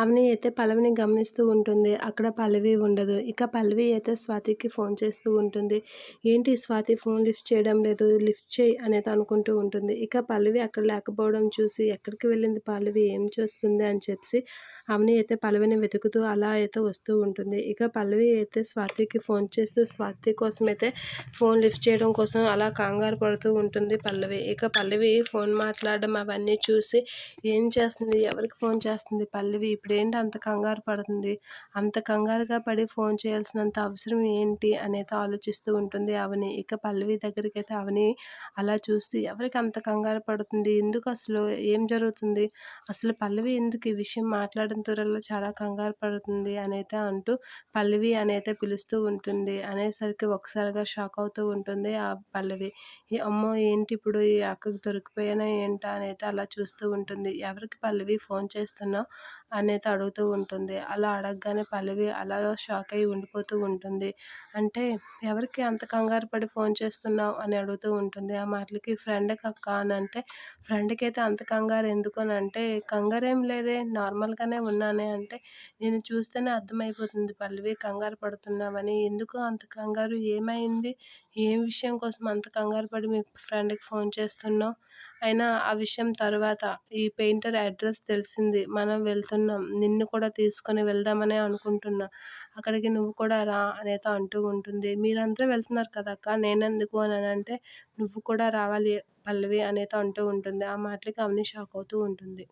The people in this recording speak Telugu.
అవని అయితే పల్లవిని గమనిస్తూ ఉంటుంది. అక్కడ పల్లవి ఉండదు. ఇక పల్లవి అయితే స్వాతికి ఫోన్ చేస్తూ ఉంటుంది. ఏంటి స్వాతి ఫోన్ లిఫ్ట్ చేయడం లేదు, లిఫ్ట్ చెయి అనేది అనుకుంటూ ఉంటుంది. ఇక పల్లవి అక్కడ లేకపోవడం చూసి ఎక్కడికి వెళ్ళింది పల్లవి, ఏం చేస్తుంది అని చెప్పేసి అవని అయితే పల్లవిని వెతుకుతూ అలా అయితే వస్తూ ఉంటుంది. ఇక పల్లవి అయితే స్వాతికి ఫోన్ చేస్తూ స్వాతి కోసం అయితే ఫోన్ లిఫ్ట్ చేయడం కోసం అలా కంగారు పడుతూ ఉంటుంది పల్లవి. ఇక పల్లవి ఫోన్ మాట్లాడడం అవన్నీ చూసి ఏం చేస్తుంది, ఎవరికి ఫోన్ చేస్తుంది పల్లవి, ఇప్పుడేంటి అంత కంగారు పడుతుంది, అంత కంగారుగా పడి ఫోన్ చేయాల్సినంత అవసరం ఏంటి అనేది ఆలోచిస్తూ ఉంటుంది అవని. ఇక పల్లవి దగ్గరికైతే అవని అలా చూస్తూ ఎవరికి అంత కంగారు పడుతుంది, ఎందుకు అసలు ఏం జరుగుతుంది, అసలు పల్లవి ఎందుకు ఈ విషయం మాట్లాడిన తూరల్లో చాలా కంగారు పడుతుంది అనైతే అంటూ పల్లవి అనైతే పిలుస్తూ ఉంటుంది. అనేసరికి ఒకసారిగా షాక్ అవుతూ ఉంటుంది ఆ పల్లవి. అమ్మో ఏంటి ఇప్పుడు ఈ అక్కకు దొరికిపోయానా ఏంటా అనైతే అలా చూస్తూ ఉంటుంది. ఎవరికి పల్లవి ఫోన్ చేస్తున్నావు అనైతే అడుగుతూ ఉంటుంది. అలా అడగగానే పల్లవి అలా షాక్ అయ్యి ఉండిపోతూ ఉంటుంది. అంటే ఎవరికి అంత కంగారు పడి ఫోన్ చేస్తున్నావు అని అడుగుతూ ఉంటుంది. ఆ మాటలకి ఫ్రెండ్కి అక్క అని అంటే, ఫ్రెండ్కి అయితే అంత కంగారు ఎందుకు అని అంటే, కంగారు ఏం లేదే నార్మల్గానే ఉన్నానే అంటే, నేను చూస్తేనే అర్థమైపోతుంది పల్లవి కంగారు పడుతున్నావని, ఎందుకు అంత కంగారు ఏమైంది, ఏం విషయం కోసం అంత కంగారు పడి మీ ఫ్రెండ్కి ఫోన్ చేస్తున్నావు, అయినా ఆ విషయం తర్వాత ఈ పెయింటర్ అడ్రస్ తెలిసింది, మనం వెళ్తున్నాం, నిన్ను కూడా తీసుకొని వెళ్దామనే అనుకుంటున్నా, అక్కడికి నువ్వు కూడా రా అనేది అంటూ ఉంటుంది. మీరందరూ వెళ్తున్నారు కదా అక్క, నేనెందుకు అని అంటే, నువ్వు కూడా రావాలి పల్లవి అనేది అంటూ ఉంటుంది. ఆ మాటలకి అవని షాక్ అవుతూ ఉంటుంది.